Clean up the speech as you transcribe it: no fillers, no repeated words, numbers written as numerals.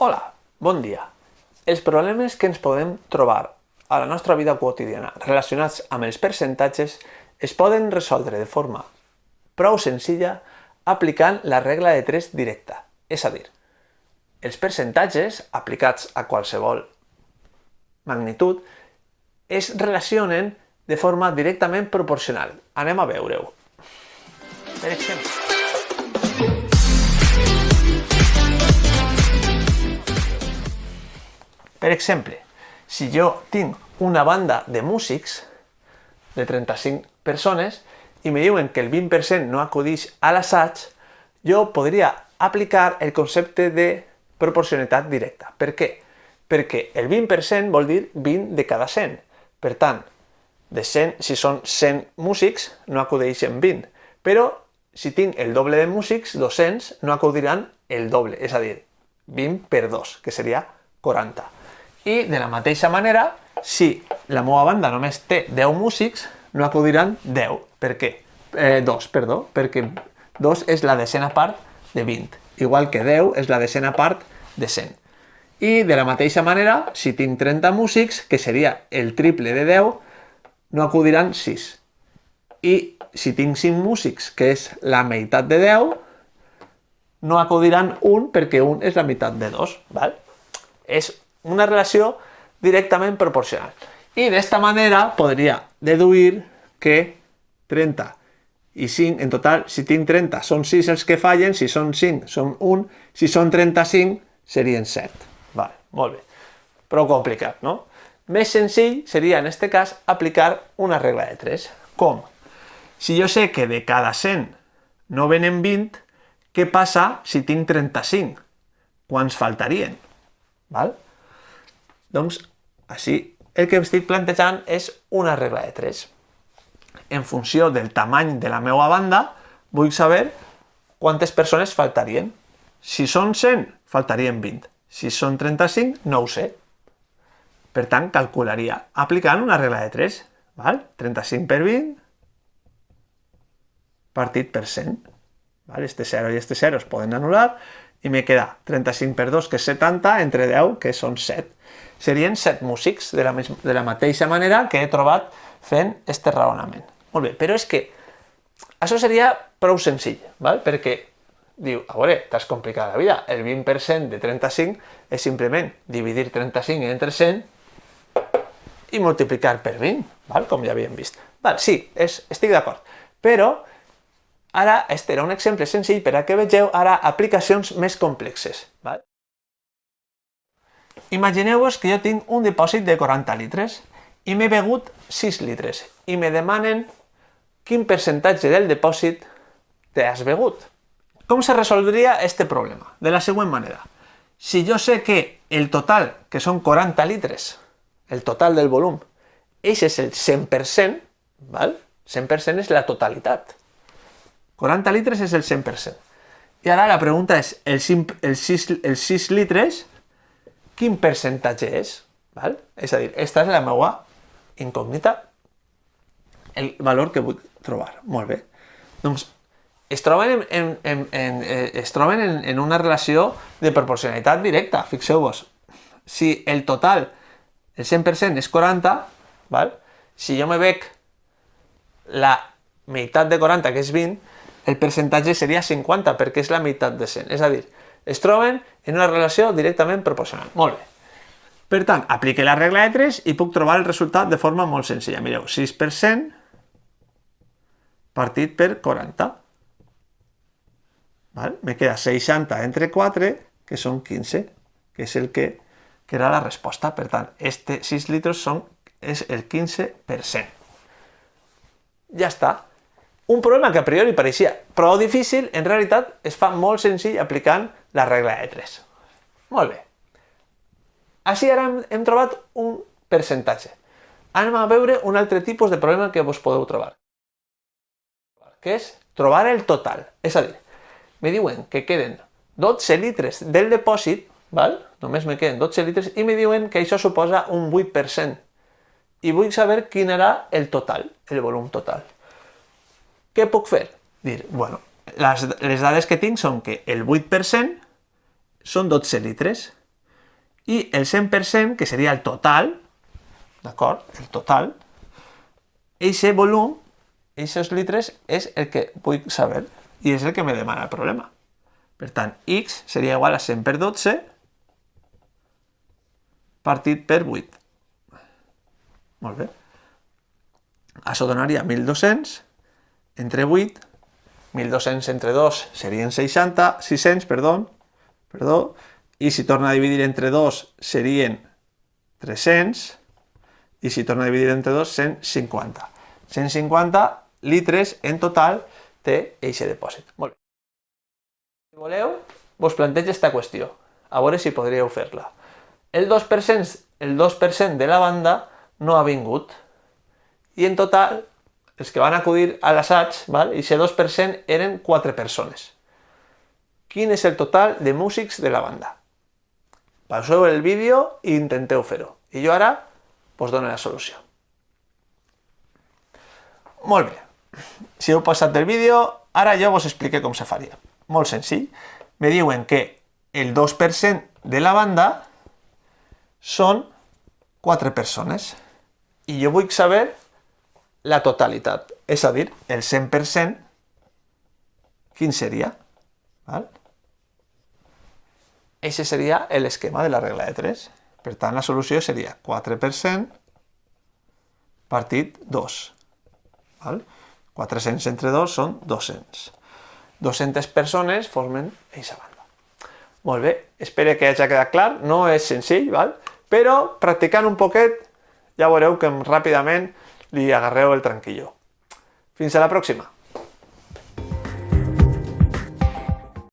Hola, bon dia. Els problemes que ens podem trobar a la nostra vida quotidiana relacionats amb els percentatges es poden resoldre de forma prou senzilla aplicant la regla de 3 directa, és a dir, els percentatges aplicats a qualsevol magnitud es relacionen de forma directament proporcional. Anem a veure-ho. Per exemple, si jo tinc una banda de músics de 35 persones i me diuen que el 20% no acudeix a l'assaig, jo podria aplicar el concepte de proporcionalitat directa. Per què? Perquè el 20% vol dir 20 de cada 100. Per tant, de 100, si són 100 músics, no acudeixen 20. Però si tinc el doble de músics, 200, no acudiran el doble, és a dir, 20 per 2, que seria 40. I de la mateixa manera, si la meva banda només té 10 músics, no acudiran 10. Per què? 2, perdó, perquè 2 és la desena part de 20, igual que 10 és la desena part de 100. I de la mateixa manera, si tinc 30 músics, que seria el triple de 10, no acudiran 6. I si tinc 5 músics, que és la meitat de 10, no acudiran 1 perquè 1 és la meitat de 2. ¿Vale? És una relació directament proporcional. I d'esta manera podria deduir que 30 i 5, en total, si tinc 30, són 6 els que fallen, si són 5, són 1, si són 35, serien 7. Vale, molt bé. Prou complicat, no? Més senzill seria, en aquest cas, aplicar una regla de 3. Com? Si jo sé que de cada 100 no venen 20, què passa si tinc 35? Quants faltarien? Val? Doncs, així, el que estic plantejant és una regla de 3. En funció del tamany de la meva banda, vull saber quantes persones faltarien. Si són 100, faltarien 20. Si són 35, no ho sé. Per tant, calcularia aplicant una regla de 3. Val? 35 per 20 partit per 100. Val? Este 0 i este 0 es poden anul·lar i me queda 35 per 2, que és 70, entre 10, que són 7. Serien 7 músics, de la mateixa manera que he trobat fent aquest raonament. Molt bé, però és que això seria prou senzill, val? Perquè diu, a veure, t'has complicat la vida, el 20% de 35 és simplement dividir 35 entre 100 i multiplicar per 20, val? Com ja havíem vist. Val, sí, estic d'acord, però ara este era un exemple senzill per a que vegeu ara aplicacions més complexes. Val? Imagineu-vos que jo tinc un dipòsit de 40 litres i m'he begut 6 litres i me demanen quin percentatge del dipòsit t'has begut. Com se resoldria este problema? De la següent manera. Si jo sé que el total, que són 40 litres, el total del volum, eix és el 100%, val? 100% és la totalitat. 40 litres és el 100%. I ara la pregunta és, els 6 litres, quin percentatge és? Val? És a dir, aquesta és la meva incògnita, el valor que vull trobar. Molt bé. Doncs es troben en una relació de proporcionalitat directa. Fixeu-vos, si el total, el 100% és 40, val? Si jo me bec la meitat de 40, que és 20, el percentatge seria 50, perquè és la meitat de 100. És a dir, es troben en una relació directament proporcional. Molt bé. Per tant, aplique la regla de 3 i puc trobar el resultat de forma molt senzilla. Mireu, 6% partit per 40. Val? Me queda 60 entre 4, que són 15, que és el que era la resposta. Per tant, este 6 litres és el 15%. Ja està. Un problema que a priori pareixia prou difícil, en realitat es fa molt senzill aplicant la regla de 3. Molt bé. Així ara hem trobat un percentatge. Anem a veure un altre tipus de problema que vos podeu trobar, que és trobar el total. És a dir, me diuen que queden 12 litres del dipòsit, val? Només me queden 12 litres, i me diuen que això suposa un 8%. I vull saber quin era el total, el volum total. Què puc fer? Dir, les dades que tinc són que el 8% són 12 litres. i el 100%, que seria el total, d'acord? El total, eixe volum, eixos litres, és el que vull saber i és el que me demana el problema. Per tant, X seria igual a 100 per 12 partit per 8. Molt bé. Això donaria 1.200 entre 8, 1.200 entre 2 serien 600, perdó, i si torna a dividir entre 2 serien 300, i si torna a dividir entre 2, 150. 150 litres en total té eixe depòsit. Molt bé. Si voleu, vos plantejo aquesta qüestió, a veure si podríeu fer-la. El 2% de la banda no ha vingut, i en total, els que van acudir a l'assaig, aquest 2% eren 4 persones. Quin és el total de músics de la banda? Pauseu el vídeo i intenteu fer-ho. I jo ara us dono la solució. Molt bé. Si heu passat del vídeo, ara jo vos expliqué com se faria. Molt senzill. Me diuen que el 2% de la banda són 4 persones. I jo vull saber la totalitat, és a dir, el 100%, quin seria? Eixe seria l'esquema de la regla de 3. Per tant, la solució seria 4% partit 2. 400 entre 2 són 200. 200 persones formen eixa banda. Molt bé, espero que hagi quedat clar. No és senzill, però practicant un poquet ja veureu que ràpidament li agarreu el tranquillo. Fins a la pròxima!